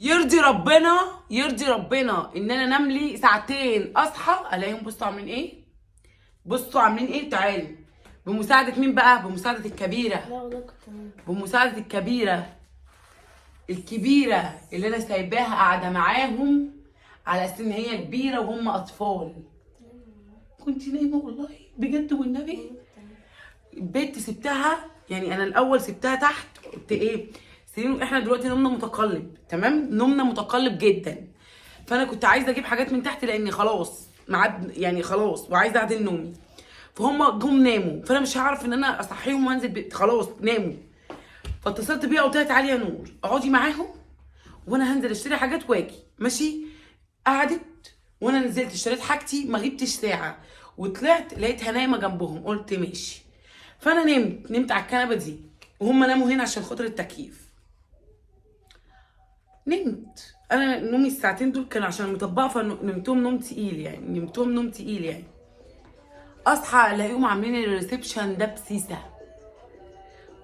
يرضي ربنا يرضي ربنا ان انا انام لي ساعتين اصحى الاقيهم بصوا عاملين ايه. بصوا عاملين ايه. تعالوا. بمساعدة مين بقى؟ بمساعدة الكبيرة. لا والله كنت تمام. بمساعدة الكبيرة اللي انا سايباها قاعدة معاهم على اساس ان هي كبيرة وهم اطفال. كنت نايمة والله بجد والنبي. البيت سبتها، يعني انا الاول سبتها تحت قلت ايه سيرين. احنا دلوقتي نومنا متقلب، تمام، نومنا متقلب جدا. فانا كنت عايزه اجيب حاجات من تحت لاني خلاص ميعاد، يعني خلاص، وعايزه اعدل نومي. فهم جم ناموا، فانا مش هعرف ان انا اصحيهم وانزل بيت، خلاص ناموا. فاتصلت بيها قلت لها تعالي يا نور اقعدي معاهم وانا هنزل اشتري حاجات واجي ماشي. قعدت وانا نزلت اشتريت حاجتي، ما غبتش ساعه وطلعت لقيتها نايمه جنبهم، قلت ماشي. فانا نمت على الكنبه دي وهم ناموا هنا عشان خاطر التكييف. نمت انا نومي الساعتين دول كانوا عشان مطبقه، فنمتهم نوم تقيل، يعني نمتهم نوم تقيل يعني. اصحى الاقيهم عاملين الريسبشن ده بسيسه،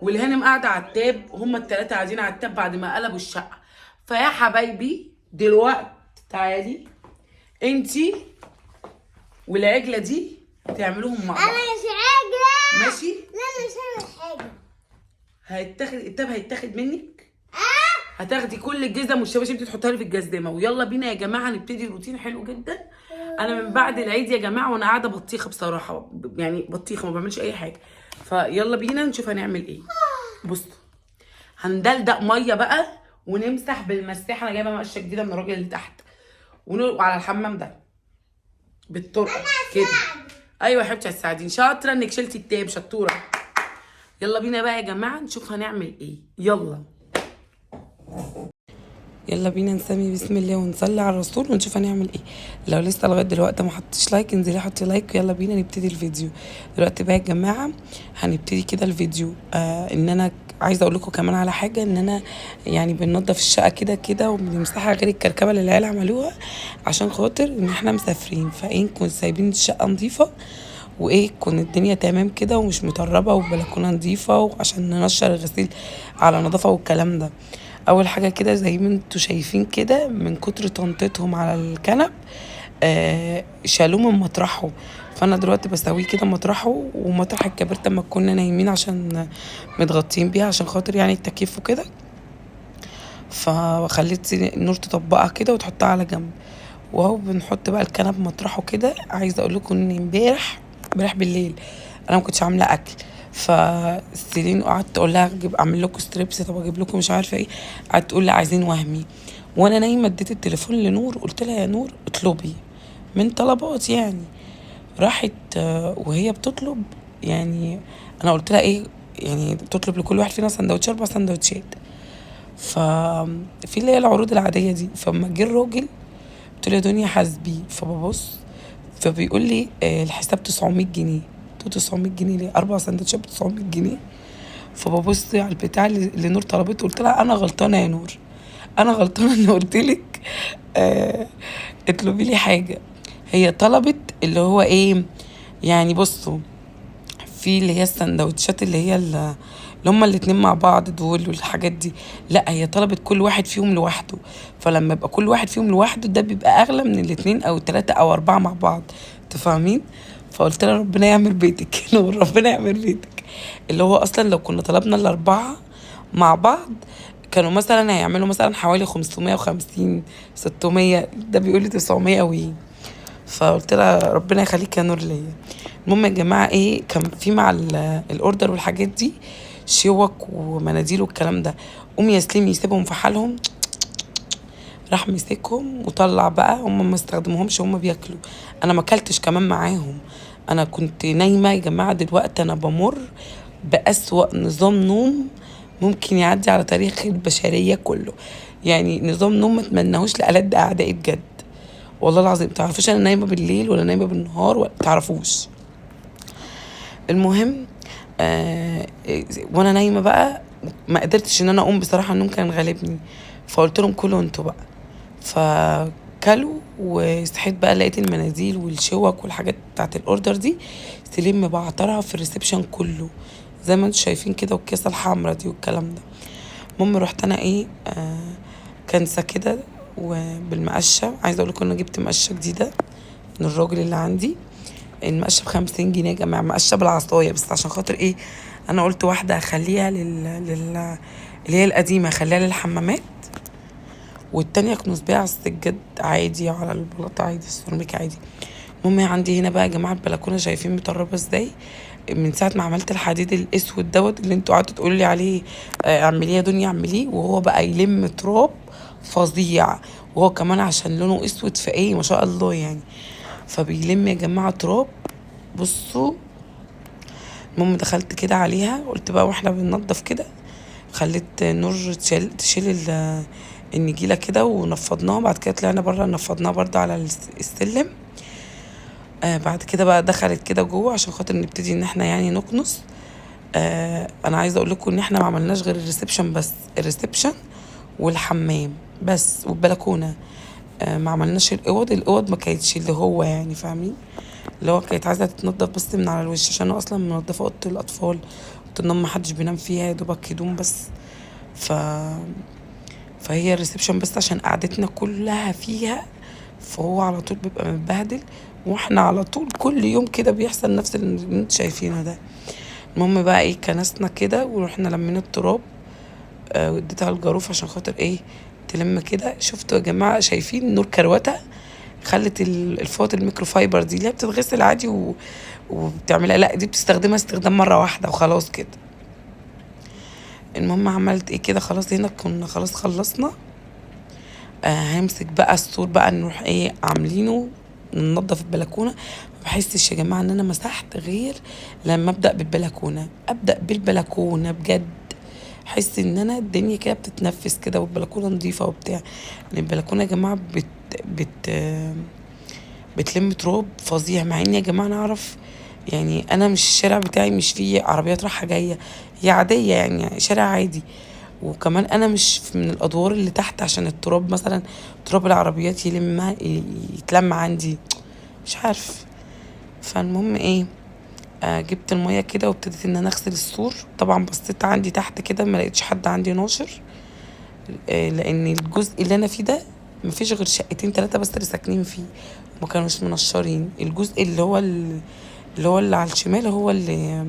والهانم قاعده على التاب، هما التلاته قاعدين على التاب بعد ما قلبوا الشقه. فيا حبايبي دلوقتي تعالي انتي والعجله دي تعملوهم مع بعض. انا مش عاجله. ماشي. لا انا مش هعمل حاجه. هيتاخد التاب، هيتاخد منك. هتاخدي كل الجزم والشباشب دي تحطها لي في الجزدمه، ويلا بينا يا جماعه نبتدي روتين حلو جدا. انا من بعد العيد يا جماعه وانا قاعده بطيخه بصراحه، يعني بطيخه ما بعملش اي حاجه. فيلا بينا نشوف هنعمل ايه. بصوا، هندلدق ميه بقى ونمسح بالمساحه. انا جايبه مقشه جديده من الراجل اللي تحت، وعلى الحمام ده بالطرقه كده. ايوه يا حبيبتي هتساعديني، شاطره انك شلتي التاب، شطوره. يلا بينا بقى يا جماعه نشوف هنعمل ايه. يلا بينا نسمي بسم الله ونصلي على الرسول ونشوف هنعمل ايه. لو لسه لغايه دلوقتي ما حطيتش لايك انزلي حطي لايك. يلا بينا نبتدي الفيديو دلوقتي بقى يا جماعه. هنبتدي كده الفيديو. ان انا عايزه اقول لكم كمان على حاجه، ان انا يعني بننضف الشقه كده كده وبنمسحها غير الكركبه اللي العيال عملوها، عشان خاطر ان احنا مسافرين، فايه نكون سايبين الشقه نظيفه، وايه تكون الدنيا تمام كده ومش مطربه والبلكونه نظيفه، وعشان ننشر الغسيل على نظافه والكلام ده. اول حاجه كده زي ما انتوا شايفين كده، من كتر تنطيطهم على الكنب شالوه من مطرحه. فانا دلوقتي بسويه كده مطرحه، ومطرح الكبريت لما كنا نايمين عشان متغطين بيها عشان خاطر يعني التكييف وكده. فخليت النور تطبقها كده وتحطها على جنب، وهو بنحط بقى الكنب مطرحه كده. عايزه اقول لكم ان امبارح بالليل انا ما كنتش عامله اكل، فسيلين قعدت تقول لها اعمل لكم ستريبس، طب اجيب لكم مش عارفه ايه. قعدت تقول لي عايزين وهمي، وانا نايمه اديت التليفون لنور قلت لها يا نور اطلبي من طلبات يعني. راحت وهي بتطلب، يعني انا قلت لها ايه، يعني تطلب لكل واحد فينا سندوتش 4 سندوتشات. ففي اللي هي العروض العاديه دي. فما جه الراجل قلت له يا دنيا حاسبي، فببص فبيقول لي الحساب 900 جنيه. قلت له 900 جنيه ليه؟ 4 سندوتشات ب 900 جنيه. فببص على البتاع اللي نور طلبته، قلت لها انا غلطانه يا نور، انا غلطانه ان قلت لك اطلبي لي حاجه. هي طلبت اللي هو ايه، يعني بصوا، في اللي هي السندوتشات اللي هما الاتنين مع بعض دول والحاجات دي. لا هي طلبت كل واحد فيهم لوحده، فلما يبقى كل واحد فيهم لوحده ده بيبقى اغلى من الاتنين او التلاتة او 4 مع بعض. تفهمين؟ فقلت لها ربنا يعمل بيتك نور، ربنا يعمل بيتك. اللي هو اصلا لو كنا طلبنا الاربعة مع بعض كانوا مثلا هيعملوا مثلا حوالي 550 600، ده بيقول لي 900 وي. فقلت لها ربنا يخليك يا نور ليا. المهم يا جماعه ايه، كان في مع الاوردر والحاجات دي شوك ومناديل والكلام ده. قوم يا سليم يسيبهم في حالهم، راح مسكهم وطلع بقى. هم ما استخدموهمش، هم بياكلوا. انا ما اكلتش كمان معاهم، انا كنت نايمه يا جماعه. دلوقتي انا بمر بأسوأ نظام نوم ممكن يعدي على تاريخ البشريه كله، يعني نظام نوم ما اتمناهوش لألد اعدائي بجد والله العظيم. تعرفوش انا نايمه بالليل ولا نايمه بالنهار ولا تعرفوش. المهم وانا نايمه بقى ما قدرتش ان انا اقوم بصراحه، النوم كان غالبني. فقلت لهم كلوا انتوا بقى. فكلوا وصحيت بقى لقيت المناديل والشوك والحاجات بتاعت الاوردر دي سليم مبعترها في الريسبشن كله زي ما انتوا شايفين كده، والكيسه الحمراء دي والكلام ده. المهم رحت انا ايه كنسة كده وبالمقشة. عايزة اقول لكم انا جبت مقشة جديدة من الراجل اللي عندي. المقشة ب50 جنيه يا جماعة، مقشة بالعصاية، بس عشان خاطر ايه انا قلت واحدة اخليها اللي هي القديمة اخليها للحمامات، والتانية اكنس بيها على السجاد عادي، على البلاطة عادي، السيراميك عادي. المهم عندي هنا بقى يا جماعة البلكونة شايفين مطربة ازاي من ساعة ما عملت الحديد الاسود دوت اللي انتوا قعدتوا تقولوا لي عليه اعمليه يا دنيا اعمليه، وهو بقى يلم تراب فظيع، وهو كمان عشان لونه اسود فايه ما شاء الله يعني، فبيلم يا جماعة تراب. بصوا، المهم دخلت كده عليها، قلت بقى واحنا بننضف كده خليت نور تشيل النجيلة كده ونفضناها. بعد كده طلعنا بره نفضناها برضه على السلم. بعد كده بقى دخلت كده جوه عشان خاطر نبتدي ان احنا يعني نكنس. انا عايزه اقول لكم ان احنا ما عملناش غير الريسبشن بس، الريسبشن والحمام بس والبلكونه. ما عملناش الاوض ما كانتش اللي هو يعني فاهمين، اللي هو كانت عايزه تتنضف بس من على الوش، عشان انا اصلا منضفه اوضه الاطفال، اوضه النوم ما حدش بينام فيها، يا دوبك هدوم بس. ف فهي الريسبشن بس عشان قعدتنا كلها فيها، فهو على طول بيبقى متبهدل، واحنا على طول كل يوم كده بيحصل نفس اللي انتوا شايفينه ده. المهم بقى ايه كنسنا كده ورحنا لمينا التراب. واديتها الجاروف عشان خاطر ايه تلم كده. شفتوا يا جماعه شايفين نور كروته، خلت الفوط الميكرو فايبر دي اللي هي بتتغسل عادي وبتعملها، لا دي بتستخدمها استخدام مره واحده وخلاص كده. المهم عملت ايه كده خلاص، هنا كنا خلاص خلصنا. همسك بقى السور بقى نروح ايه عاملينه ننضف البلكونه. ما بحسش يا جماعه ان انا مسحت غير لما ابدا بالبلكونه، ابدا بالبلكونه بجد، احس ان انا الدنيا كده بتتنفس كده والبلكونه نظيفه وبتاع. لان البلكونه يا جماعه بت بتلم تراب فظيع، مع اني يا جماعه انا اعرف يعني انا مش الشارع بتاعي مش فيه عربيات رايحه جايه، هي عاديه يعني شارع عادي، وكمان انا مش من الادوار اللي تحت عشان التراب مثلا تراب العربيات يتلم عندي، مش عارف. فالمهم ايه جبت الميه كده وابتديت ان انا اغسل السور. طبعا بصيت عندي تحت كده ما لقيتش حد عندي ناشر، لان الجزء اللي انا فيه ده مفيش غير شقتين 3 بس اللي ساكنين فيه، وما كانوش منشرين. الجزء اللي على الشمال هو اللي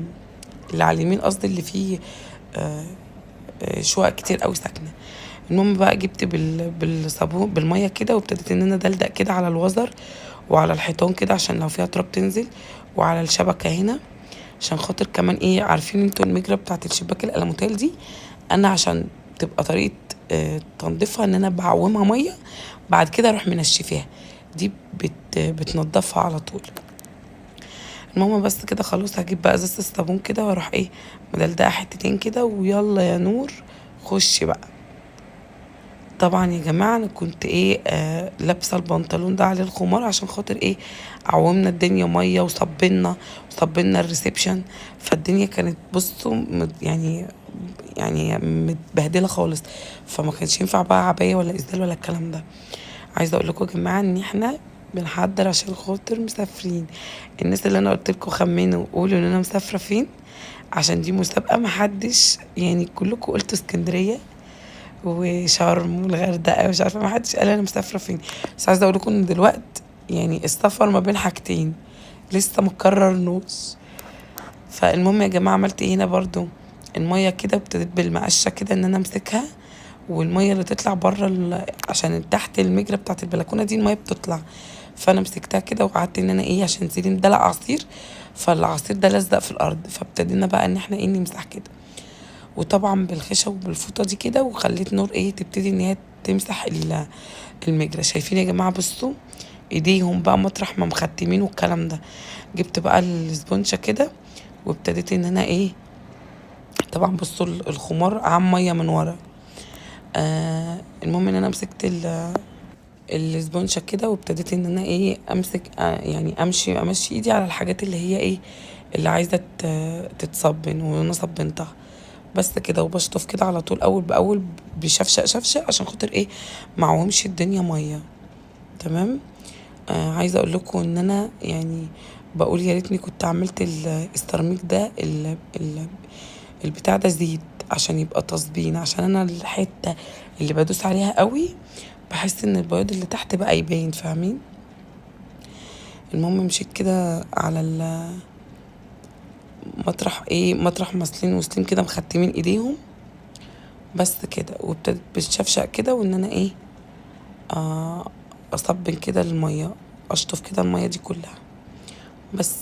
على اليمين قصدي اللي فيه آه، شقق كتير قوي ساكنه. المهم بقى جبت بالصابون بالميه كده وابتديت ان انا دلدق كده على الوزر وعلى الحيطان كده عشان لو فيها تراب تنزل، وعلى الشبكه هنا عشان خاطر كمان ايه عارفين انتوا المجرى بتاعت الشباك الالموتيل دي، انا عشان تبقى طريقه تنظيفها ان انا بعومها ميه بعد كده اروح منشفاها، دي بتنضفها على طول. المهم بس كده خلاص هجيب بقى ازازه الصابون كده واروح ايه مدلدقه حتتين كده، ويلا يا نور خشي بقى. طبعا يا جماعه انا كنت ايه لابسه البنطلون ده عليه الخمار عشان خاطر ايه عومنا الدنيا ميه وصبنا الريسبشن، فالدنيا كانت بصوا يعني متبهدله خالص، فما كانش ينفع بقى عبايه ولا اسدال ولا الكلام ده. عايزه اقول لكم يا جماعه ان احنا بنحضر عشان خاطر مسافرين. الناس اللي انا قلت لكم خمنوا قولوا ان انا مسافره فين، عشان دي مسابقه محدش يعني كلكم قلتوا اسكندريه وشرم والغردقه مش عارفه محدش قال انا مسافره فين. بس عايزه اقول لكم ان دلوقتي يعني السفر ما بين حاجتين لسه مكررنوش. فالمهم يا جماعه عملت ايه هنا برضو الميه كده وابتديت بالمقشه كده ان انا امسكها، والميه اللي تطلع بره عشان تحت المجرى بتاعت البلكونه دي الميه بتطلع، فانا مسكتها كده وقعدت ان انا ايه عشان سيلين دلق عصير، فالعصير ده لزق في الارض، فابتدينا بقى ان احنا ايه نمسح كده، وطبعا بالخشب وبالفوطه دي كده، وخليت نور ايه تبتدي ان هي تمسح المجرى. شايفين يا جماعه بصوا ايديهم بقى مطرح ما مختمين والكلام ده. جبت بقى السبونشه كده وابتديت ان انا ايه طبعا بصوا الخمار عم ميه من ورا. المهم ان انا مسكت السبونشة كده وابتديت ان انا ايه امسك يعني امشي ايدي على الحاجات اللي هي ايه اللي عايزه تتصبن، وانا صبنتها بس كده، وبشطف كده على طول اول باول بشفشق شفشق عشان خاطر ايه معوهمش الدنيا ميه. تمام. عايزه اقول لكم ان انا يعني بقول يا ريتني كنت عملت السيراميك ده البتاع ده زيت عشان يبقى تصبين، عشان انا الحته اللي بدوس عليها قوي بحس ان البياض اللي تحت بقى يبين، فاهمين؟ المهم مشيت كده على المطرح، مطرح ماسلين وسليم كده مختمين ايديهم بس كده، وابتدت بالشفشق كده وان انا اصبن كده الميه، اشطف كده الميه دي كلها. بس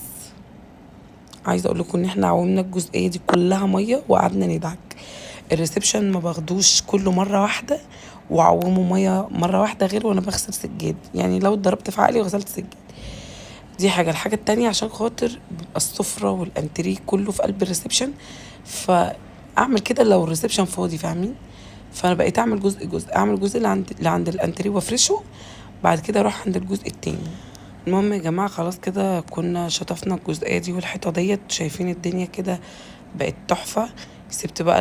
عايزه اقول لكم ان احنا عومنا الجزئيه دي كلها ميه وقعدنا ندعك. الريسبشن ما باخدوش كله مره واحده وعومه ميه مره واحده، غير وانا بغسل سجاد، يعني لو اتضربت في عقلي وغسلت سجاد. دي حاجه. الحاجه التانية عشان خاطر بيبقى السفره والانتريه كله في قلب الريسبشن، فاعمل كده لو الريسبشن فاضي، فاهمين؟ فانا بقيت اعمل جزء، اعمل جزء اللي عند الانتريه وافرشه، بعد كده اروح عند الجزء التاني. المهم يا جماعة خلاص كده كنا شطفنا الجزئية دي والحيطة ديت، شايفين الدنيا كده بقت تحفة. سبت بقى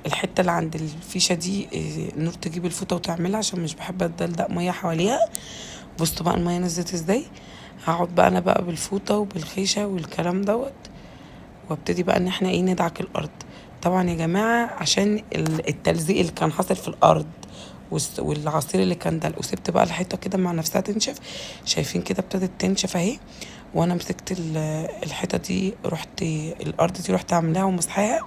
الحتة اللي عند الفيشة دي نور تجيب الفوطة وتعملها عشان مش بحب ادلدق مية حواليها. بصوا بقى المية نزلت ازاي. هقعد بقى انا بقى بالفوطة وبالخيشة والكلام دوت، وابتدي بقى ان احنا ندعك الارض. طبعا يا جماعة عشان التلزيق اللي كان حاصل في الارض والعصير اللي كان دلق، وسبت بقى الحيطه كده مع نفسها تنشف. شايفين كده ابتدت تنشف اهي، وانا مسكت الحيطه دي، رحت الارض دي رحت اعملها ومسحاها.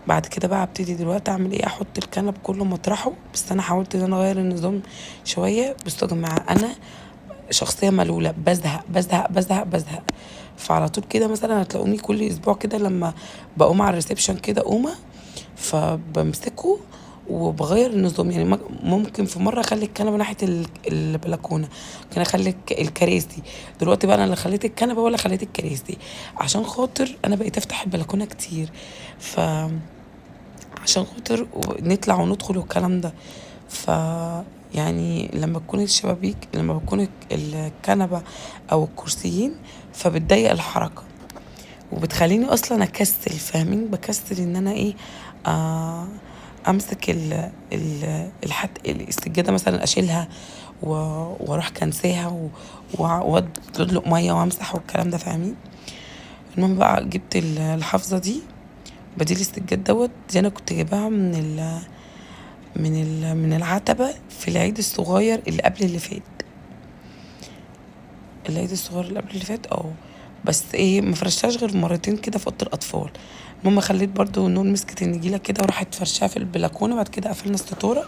بعد كده بقى ابتدي دلوقتي اعمل احط الكنب كله مطرحه. بس انا حاولت ان انا اغير النظام شويه. بصوا يا جماعه انا شخصيه ملوله، بزهق بزهق بزهق بزهق. فعلى طول كده مثلا هتلاقوني كل اسبوع كده لما بقوم على الريسبشن كده قومه، فبمسكه وبغير النظام. يعني ممكن في مره اخلي الكنبه ناحيه البلكونه، كان اخلي الكراسي. دلوقتي بقى انا اللي خليت الكنبه ولا خليت الكراسي، عشان خاطر انا بقيت افتح البلكونه كتير، ف عشان خاطر نطلع وندخل والكلام ده. ف يعني لما بتكون الكنبه او الكرسيين فبتضيق الحركه وبتخليني اصلا اكسل، فاهمين؟ بكسل ان انا امسك السجاده مثلا اشيلها واروح كنساها وادلق ميه وامسح والكلام ده، فاهمين؟ المهم بقى جبت الحافظه دي بديل السجاد دوت. دي انا كنت جايباها من العتبه في العيد الصغير اللي قبل اللي فات. العيد الصغير اللي قبل اللي فات بس ما فرشتهاش غير مرتين كده في اوضه الاطفال. المهم خليت برضو نور مسكت النجيله كده وراحت فرشاها في البلكونه. بعد كده قفلنا الستاره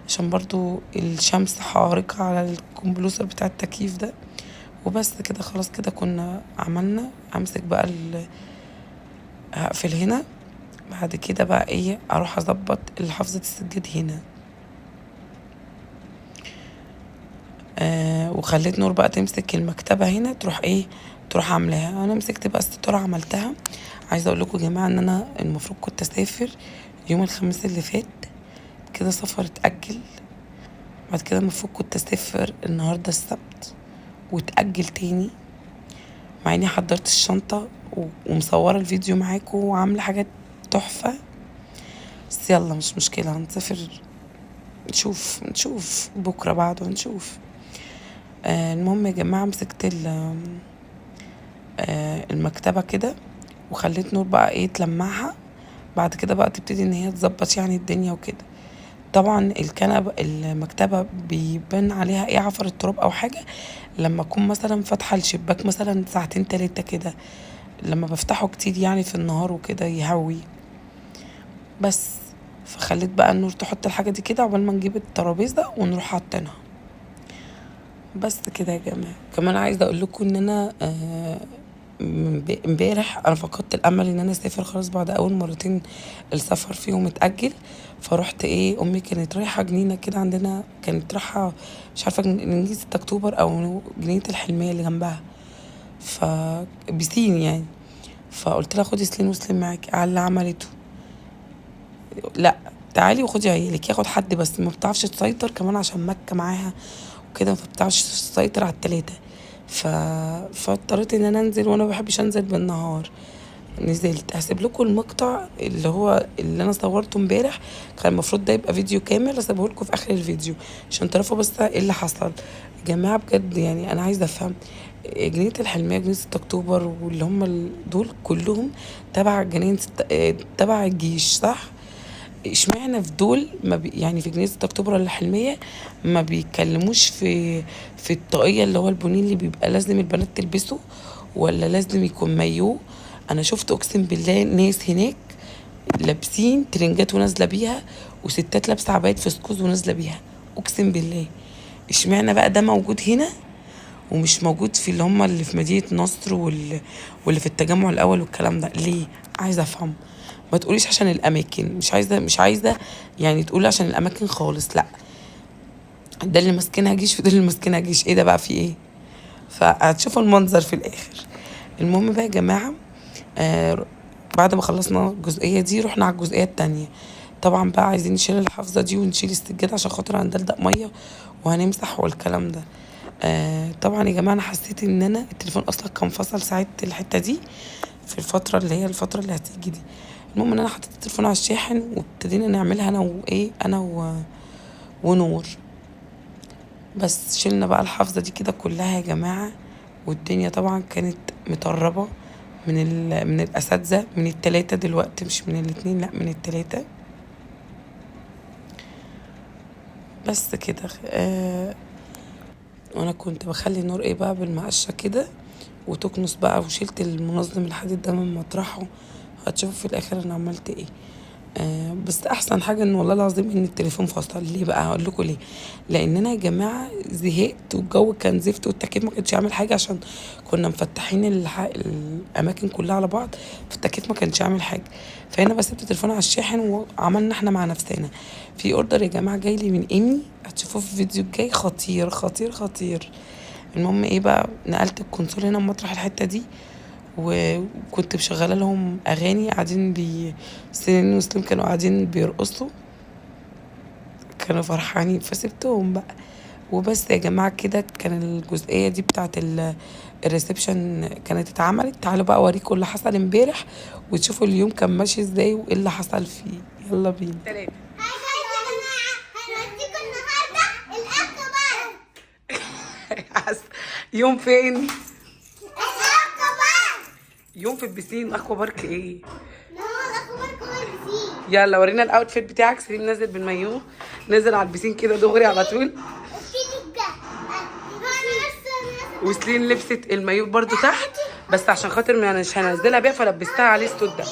عشان برضو الشمس حارقه على الكمبلوسر بتاع التكييف ده. وبس كده خلاص كده كنا عملنا. امسك بقى هقفل هنا. بعد كده بقى اروح اظبط حافظه السجاد هنا. وخليت نور بقى تمسك المكتبه هنا، تروح عاملاها. انا مسكت بقى الستاره عملتها. عايزه اقول لكم يا جماعه ان انا المفروض كنت اسافر يوم الخميس اللي فات، كده سفر اتاجل. بعد كده المفروض كنت اسافر النهارده السبت واتاجل تاني، مع اني حضرت الشنطه ومصوره الفيديو معاكم وعامله حاجات تحفه. بس يلا مش مشكله، هنسافر نشوف بكره بعده نشوف. المهم يا جماعه مسكت المكتبه كده وخليت نور بقى تلمعها. بعد كده بقى تبتدي ان هي تظبط يعني الدنيا وكده. طبعا المكتبه بيبان عليها عفر التراب او حاجه لما اكون مثلا فاتحه الشباك مثلا ساعتين 3 كده، لما بفتحه كتير يعني في النهار وكده يهوي. بس فخليت بقى النور تحط الحاجه دي كده عقبال ما نجيب الترابيزه ونروح حاطينها. بس كده يا جماعه. كمان عايزه اقول لكم ان انا امبارح انا فقدت الامل ان انا اسافر خلاص بعد اول مرتين السفر فيهم اتاجل. فروحت امي كانت رايحه جنينه كده عندنا، كانت رايحه مش عارفه جنينه 6 اكتوبر او جنينه الحلميه اللي جنبها، بسين يعني. فقلت لها خدي سليم وسليم معاكي. على اللي عملته لا تعالي وخدي عيالك، ياخد حد بس ما بتعرفش تسيطر كمان عشان مكة معاها وكده، ما بتعرفش تسيطر على التلاتة. فاضطريت ان انا انزل، وانا ما بحبش انزل بالنهار. نزلت. هسيب لكم المقطع اللي انا صورته امبارح، كان المفروض ده يبقى فيديو كامل، هسيبه لكم في اخر الفيديو عشان تعرفوا بس ايه اللي حصل. يا جماعه بجد يعني انا عايزه افهم، جنينه الحلميه جنينه 6 اكتوبر واللي هم دول كلهم تبع تبع الجيش صح؟ اشمعنى في دول ما يعني في جنينة اكتوبر ولا الحلمية ما بيتكلموش في الطاقية اللي هو البني اللي بيبقى لازم البنات تلبسه، ولا لازم يكون مايوه. انا شفت اقسم بالله ناس هناك لابسين ترنجات ونازله بيها، وستات لابسه عباية فسكوز ونازله بيها، اقسم بالله. اشمعنى بقى ده موجود هنا ومش موجود في اللي هم اللي في مدينة نصر واللي في التجمع الأول والكلام ده؟ ليه؟ عايزة أفهم. ما تقوليش عشان الأماكن، مش عايزة يعني تقولي عشان الأماكن خالص، لأ. ده اللي ماسكينها جيش وده اللي ماسكينها جيش، ايه ده بقى في ايه؟ فهتشوفوا المنظر في الآخر. المهم بقى يا جماعة، بعد ما خلصنا الجزئية دي رحنا على الجزئية التانية. طبعا بقى عايزين نشيل الحافظة دي ونشيل السجادة عشان خاطر هندلدق مية وهنمسح والكلام ده. طبعا يا جماعه انا حسيت ان انا التليفون اصلا كان فصل ساعه الحته دي في الفتره اللي هتيجي دي. المهم ان انا حطيت التليفون على الشاحن وابتدينا نعملها ونور. بس شلنا بقى الحافظه دي كده كلها يا جماعه، والدنيا طبعا كانت مطربه من الاساتذه، من التلاتة دلوقتي، مش من الاتنين، لا من التلاتة. بس كده. وانا كنت بخلي النور ايه بقى بالمقشه كده وتكنس بقى، وشلت المنظم الحديد ده من مطرحه. هتشوفوا في الاخر انا عملت ايه. بس احسن حاجه ان والله العظيم ان التليفون فصل. ليه بقى؟ هقول لكم ليه. لان انا يا جماعه زهقت والجو كان زفت والتكييف ما كانش يعمل حاجه، عشان كنا مفتحين الاماكن كلها على بعض، فالتكييف ما كانش يعمل حاجه. فهنا بس سبت التليفون على الشاحن وعملنا احنا مع نفسنا. في اوردر يا جماعه جاي لي من ايمي، هتشوفوه في الفيديو الجاي، خطير خطير خطير. المهم ايه بقى، نقلت الكونسول هنا مطرح الحته دي، وكنت مشغله لهم اغاني قاعدين سنين وسليم كانوا قاعدين بيرقصوا، كانوا فرحانين، فسبتهم بقى. وبس يا جماعه كده كان الجزئيه دي بتاعت الريسبشن كانت اتعملت. تعالوا بقى اوريكم اللي حصل امبارح وتشوفوا اليوم كان ماشي ازاي وايه اللي حصل فيه. يلا بينا. يوم فين؟ يوم في البسين. اكوا بارك ايه؟ يلا ورينا الاوتفيت بتاعك. سليم نازل بالمايو، نازل على البسين كده دغري على طول، وسليم لبست المايو برضو تحت، بس عشان خاطر مش هنزلها بيها فلبستها عليه ستود ده.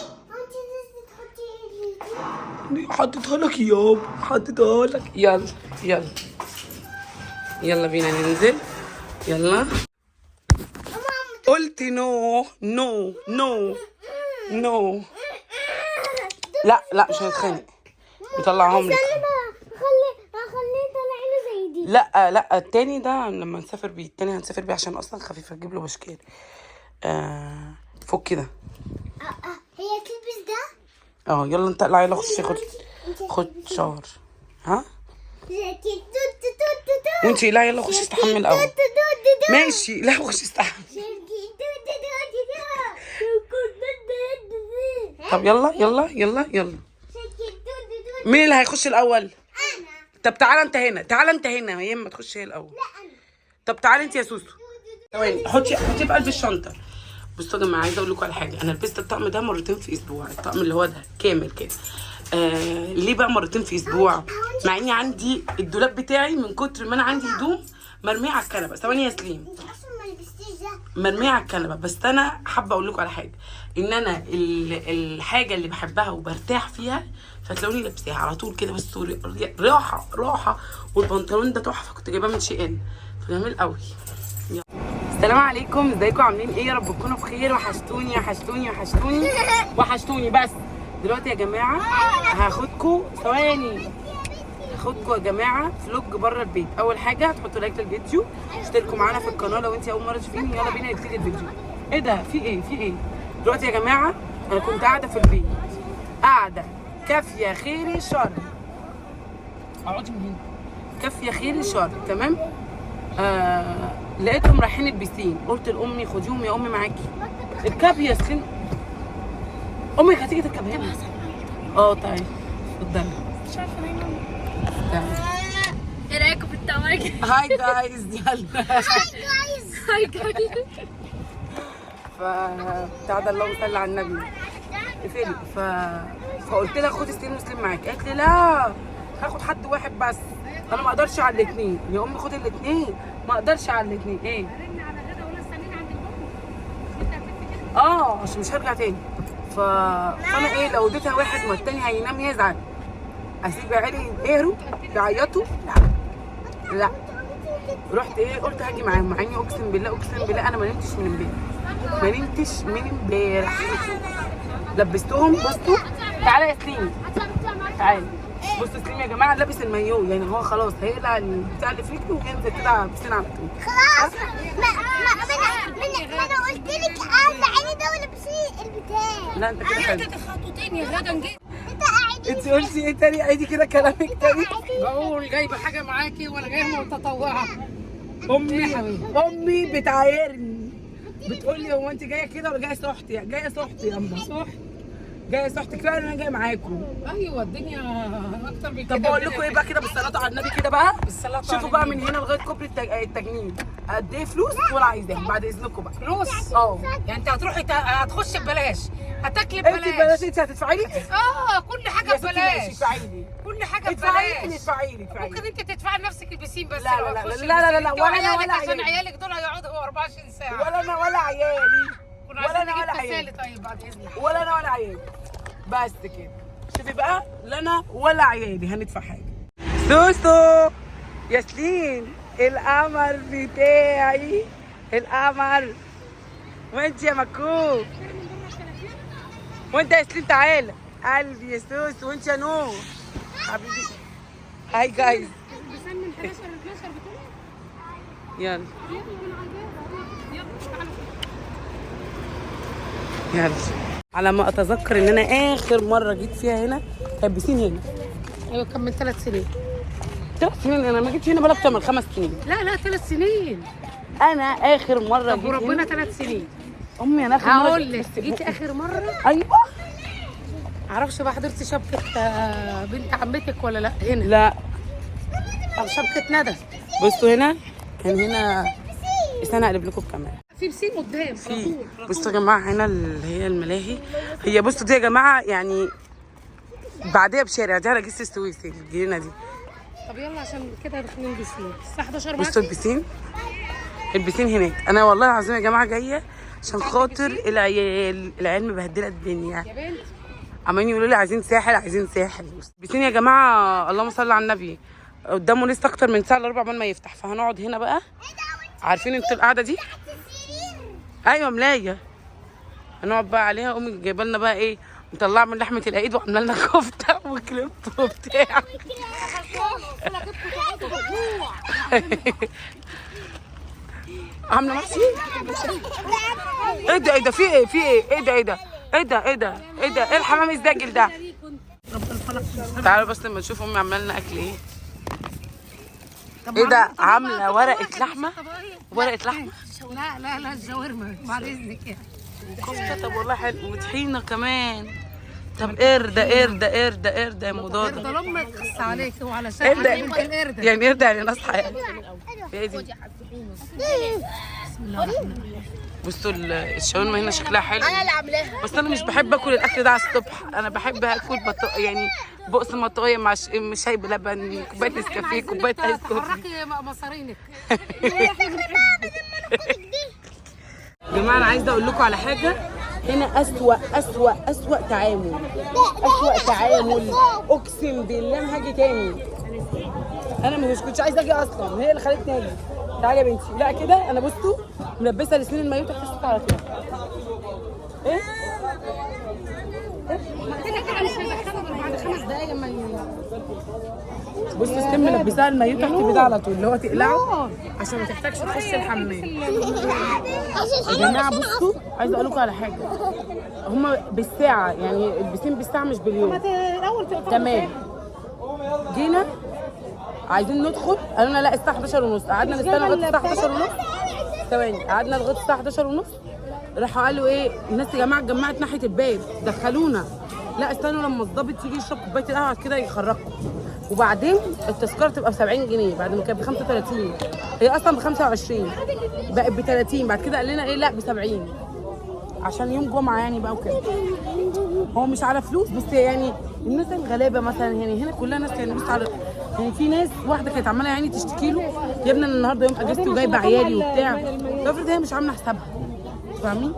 حطيتها لك يابا، حطيتها لك. يلا يلا يلا بينا ننزل. يلا. قلت نو نو نو نو. لا لا مش هنتخانق، بيطلعهم لك. خليه طالعينه زي دي. لا لا التاني ده لما نسافر بيه، التاني هنسافر بيه عشان اصلا خفيف، هتجيب له بشكير. فوق كده. هي تلبس ده. يلا انت لا يلا خش خد شاور. ها وانتي لا يلا خش استحمي الاول. ماشي لا خش استحمي. طب يلا يلا يلا يلا. مين اللي هيخش الاول؟ انا. طب تعالى انت هنا، تعالى انت هنا، هي اما تخش هي الاول. لا انا. طب تعالى انت يا سوسو. ثواني، حطي في قلب الشنطه. بصوا يا جماعه، عايزه اقول لكم على حاجه. انا لبست الطقم ده مرتين في اسبوع، الطقم اللي هو ده كامل كده. ليه بقى مرتين في اسبوع؟ مع اني عندي الدولاب بتاعي من كتر ما انا عندي هدوم مرميه على الكنبه. ثواني يا سليم. انت اصلا ما لبستيش ده. مرميه على الكنبه. بس انا حابه اقول لكم على حاجه، ان انا الحاجه اللي بحبها وبرتاح فيها فتلاقوني لابساها على طول كده. بس راحه راحه. والبنطلون ده تحفه، كنت جايباه من شي ان، فجميل قوي. السلام عليكم، ازيكم عاملين ايه؟ يا رب تكونوا بخير. وحشتوني وحشتوني وحشتوني وحشتوني. بس دلوقتي يا جماعه هاخدكم ثواني، هاخدكم يا جماعه فلوج بره البيت. اول حاجه هتحطوا لايك للفيديو، اشتركوا معانا في القناه لو انت اول مره تشوفيني. يلا بينا نبتدي الفيديو. ايه ده؟ في ايه؟ دلوقتي يا جماعه انا كنت قاعده في البيت، قاعده كافيه خيري شر. اقعدي من هنا. كافيه خيري شر، تمام. لقيتهم رايحين البسين، قلت لامي خديهم يا امي معاكي. اركبي يا سخن. امك هتيجي تركب هنا. طيب اتفضلي. مش عارفه انام. تمام. ايه رايكم في التمرين؟ هاي جايز. يلا هاي جايز. بتاع ده اللهم صل على النبي. اقفلي. فقلت لها خدي سليم وسليم معاك، قالت لي لا هاخد حد واحد بس، انا ما اقدرش على الاثنين. يا امي خدي الاثنين، ما اقدرش على الاثنين. ايه عشان مش هرجع تاني. فانا ايه لو اديتها واحد ما التاني هينام يزعل، اسيب عيالي يقهروا يعيطوا؟ لا. رحت قلت هاجي معاهم، مع اني اقسم بالله انا ما نمتش من امبارح. لبستهم. بصوا تعالى يا سليم، تعالى بصوا سليم يا جماعه لابس المايو، يعني هو خلاص هيقلع البتاع اللي في رجله وينزل كده على البسين على طول. خلاص ما انا قلت لك عيني ده ولا بسي البتاع. لا انت كده حلو. خطوتين يا غدا نجيب. انت قلتي ايه تاني؟ عيدي كده كلامك تاني. بقول جايبه حاجه معاكي ولا جايه متطوعه؟ امي بتعايرني، بتقول لي هو انت جايه كده ولا جايه سحتي؟ جايه سحتي يا امه. جايه سحتي، كفايه ان انا جايه معاكم. ايوه الدنيا اكتر من كده. طب بقول لكم ايه بقى كده بالصلاه على النبي كده بقى، بالصلاة شوفوا على بقى النبي. من هنا لغايه كوبري التجنيد قد ايه فلوس ولا عايزاهم بعد اذنكم بقى. فلوس؟ يعني انت هتروحي هتخشي ببلاش، هتاكلي انت ببلاش، ببلاش. انت هتدفعي لي؟ كل حاجه يا ستي ماشي ببلاش. ادفعي لي، كل حاجه ادفعي ببلاش. لي. ممكن انت تدفعي لنفسك البسين بس. لا لو لا لا هتخشي لا لا لا البسين. لا، انت ولا انا وعيالك ولا عشان عيالي، عيالك دول هيقعدوا 24 ساعه. ولا انا ولا عيالي، كنا ولا عايزين انا نجيب ولا عيالي، تسالي. طيب بعد اذنك. ولا انا ولا عيالي، بس كده. شوفي بقى لا انا ولا عيالي هندفع حاجه. سوسو ياسلين القمر بتاعي، القمر. وانت يا مكوك، وانت يا ياسلين تعالى قلبي يا سوسو، وانت يا نور حبيبي. هاي جايز، يلا يلا. على ما اتذكر ان انا اخر مره جيت فيها هنا كان بسين هنا. ايوه كان من 3 سنين. 3 سنين؟ انا ما جيتش هنا بقى اكتر من 5 سنين. لا 3 سنين. انا اخر مره طب جيت وربنا هنا 3 سنين. امي انا اخر مره هقول لك جيتي اخر مره. ايوه. معرفش بقى حضرتي شبكه بنت عمتك ولا لا هنا؟ لا او شبكه ندى. بصوا هنا كان هنا، استنى اقلب لكم كمان. في بسين قدام على في طول. بصوا يا جماعه هنا اللي هي الملاهي. هي بصوا دي يا جماعه يعني بعديها بشارع، دي على جسر السويس الجنينه دي. طب يلا عشان كده داخلين بسين الساعه 11 بصوا معاكي. البسين هناك. انا والله العظيم يا جماعه جايه عشان خاطر العيال مبهدله الدنيا، يا بنت عمالين يقولوا لي عايزين ساحل. البسين يا جماعه اللهم صل على النبي قدامه لسه اكتر من ساعه الا ربع عقبال ما يفتح، فهنقعد هنا بقى. عارفين انتوا القعده دي؟ ايوه ملايه. هنقعد بقى عليها. امي جايبه لنا بقى ايه، مطلعه من لحمه العيد وعامله لنا كفته وكليبت وبتاع. عامله محشي. ايه ده في ايه ايه الحمام الزاجل ده. تعالوا بس لما نشوف امي عامله لنا اكل ايه. ايه ده، عامله ورقه لحمه. لا الشاورما بعد اذنك يعني. كفته. طب والله حلو، وطحينه كمان. طب قرده يا مضاده. ده امك خص عليك وعلى شكل القرده. يعني قرده يعني نصحى يعني. ايه دي؟ بصوا الشاورما هنا شكلها حلو. انا اللي عاملاها. بس انا مش بحب اكل الاكل ده على الصبح. انا بحب اكل يعني بقسم مطويه مع شاي بلبن، كوبايه نسكافيه، كوبايه ايس كوفي. تحركي مصارينك. يا جماعه انا عايزه اقول لكم على حاجه. هنا اسوأ تعامل، اقسم بالله ما هاجي تاني. انا مش كنتش عايزه اجي اصلا، هي اللي خلتني اجي. تعالي يا بنتي. لا كده انا بصوا ملبسه لسنين المايو تحت الصوت على طول. ايه كده مش هيدخلها بعد 5 دقايق ما بصوا سليم ملبساها المايو تحت البتاع على طول، اللي هو تقلعه عشان ما تحتاجش تخش الحمام. يا جماعه بصوا عايزه اقول لكم على حاجه. هما بالساعه، يعني البسين بالساعه مش باليوم. تمام. جينا عايزين ندخل، قالوا لنا لا الساعه 11:30. قعدنا نستنى لغايه الساعه 11:30. ثواني، قعدنا لغايه الساعه 11:30. راحوا قالوا ايه الناس يا جماعه اتجمعت ناحيه الباب دخلونا. لا استنوا لما الضابط يجي يشرب كوبايه القهوه كده يخرجكم، وبعدين التذكره تبقى ب 70 جنيه بعد ما كانت ب 35. هي اصلا ب 25 بقت ب 30. بعد كده قال لنا ايه لا ب 70 عشان يوم جمعه يعني بقى وكده. هو مش على فلوس، بس يعني الناس الغلابه مثلا، يعني هنا كلها ناس يعني، بص على يعني في ناس واحده كانت عماله يعني تشتكي له، يا ابني انا النهارده يوم اجازتي وجايبه عيالي وبتاع، افرض هي مش عامله حسابها، فاهمين؟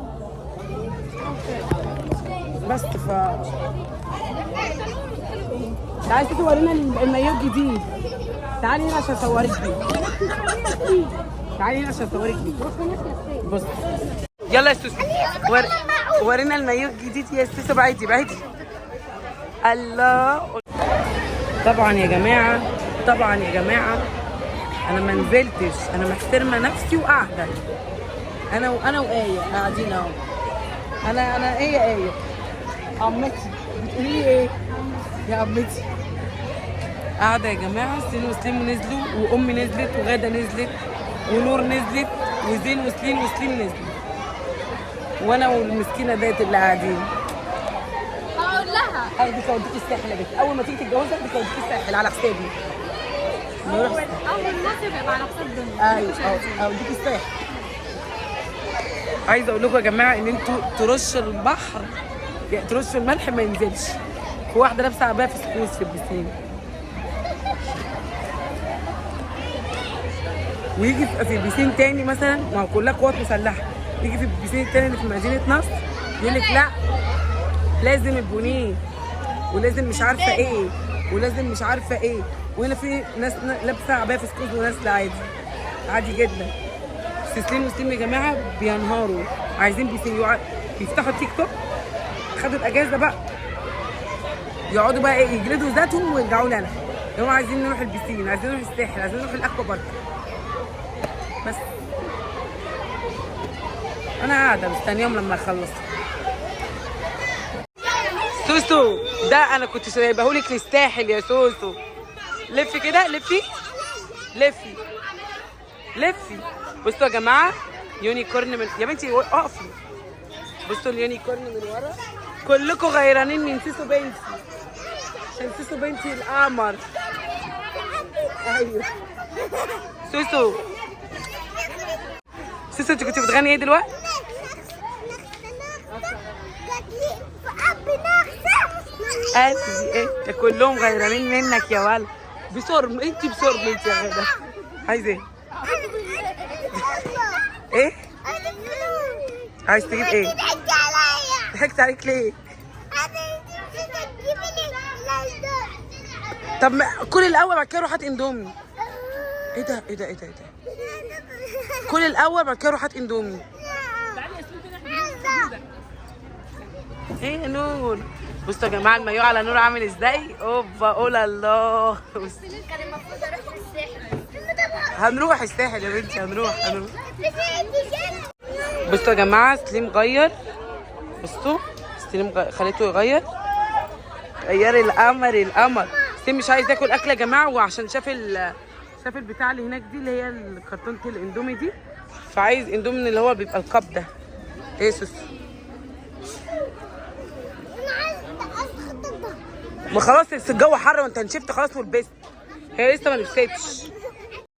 بس تعالي تيجي ورينا المايو الجديد. تعالي هنا عشان اصورك بيه. تعالي هنا عشان اصورك بيه. بص يلا يا سوسو، ورينا المايو الجديد يا سوسو. بعيدي بعيدي. الله. طبعا يا جماعه، طبعا يا جماعه انا ما نزلتش، انا محترمه نفسي وقاعده. انا وآية قاعدين اهو. انا ايه يا آية؟ عمتي بتقولي لي ايه يا عمتي؟ قاعده يا جماعه. سين وسليم نزلوا، وامي نزلت، وغاده نزلت، ونور نزلت، وزين وسليم نزلوا، وانا والمسكينه ديت اللي قاعدين. هقول لها اخدك اوديك الساحل يا بنت، اول ما تيجي تتجوزي اخدك اوديك الساحل على حسابي. اول مصر يبقى على حساب الدنيا. ايوه اوديك الساحل. عايزه اقول لكم يا جماعه ان انتوا ترشوا البحر، يعني ترشوا الملح ما ينزلش. في واحده لابسه عبايه في سكوز في البسين، ويجي في البسين تاني مثلا، ما هو كلها قوات مسلحه، يجي في البسين التاني اللي في مدينه نصر يقول لك لا لازم البونيه، ولازم مش عارفه ايه، ولازم مش عارفه ايه. وهنا في ناس لابسه عبايه في سكوز وناس لا، عادي عادي جدا. سيسلين وسليم يا جماعه بينهاروا، عايزين بيفتحوا تيك توك، خدوا الاجازه بقى يقعدوا بقى ايه يجلدوا ذاتهم ويرجعوا لنا. هم عايزين نروح البسين، عايزين نروح الساحل، عايزين نروح الاكوا بارك. بس انا قاعده مستنيهم لما يخلصوا. سوسو ده انا كنت سايبهولك للساحل يا سوسو. لفي كده، لفي لفي لفي. بصوا يا جماعه، يونيكورن من يا بنتي اقفي. بصوا اليونيكورن من ورا، كلكم غيرانين من سوسو بنتي، عشان سوسو بنتي القمر. ايوه سوسو. سوسو انت كنت بتغني ايه دلوقتي؟ قلبي ايه ده، كلهم غيرانين منك يا ولد. بصرم انت، بصرم انت يا غدا. عايزه ايه؟ ايه؟ عايز تجيب ايه؟ ضحكت عليك ليه؟ طب كل الاول بعد كده روح هات اندومي. ايه ده ايه ده ايه ده ايه ده؟ كل الاول بعد كده روح هات اندومي. ايه يا نور؟ بصوا يا جماعه المايو على نور عامل ازاي؟ اوبا قول الله. كان المفروض اروح الساحل. هنروح الساحل يا بنتي، هنروح. بصوا يا جماعه سليم غير، بصوا سليم خليته يغير، غير القمر. سليم مش عايز ياكل اكل يا جماعه، وعشان شاف البتاع اللي هناك دي اللي هي الكرتونه الاندومي دي، فعايز اندومي اللي هو بيبقى الكاب ده. ايه سوسو؟ ما خلاص الجو حر وانت نشفت خلاص ولبست، هي لسه ما لبستش.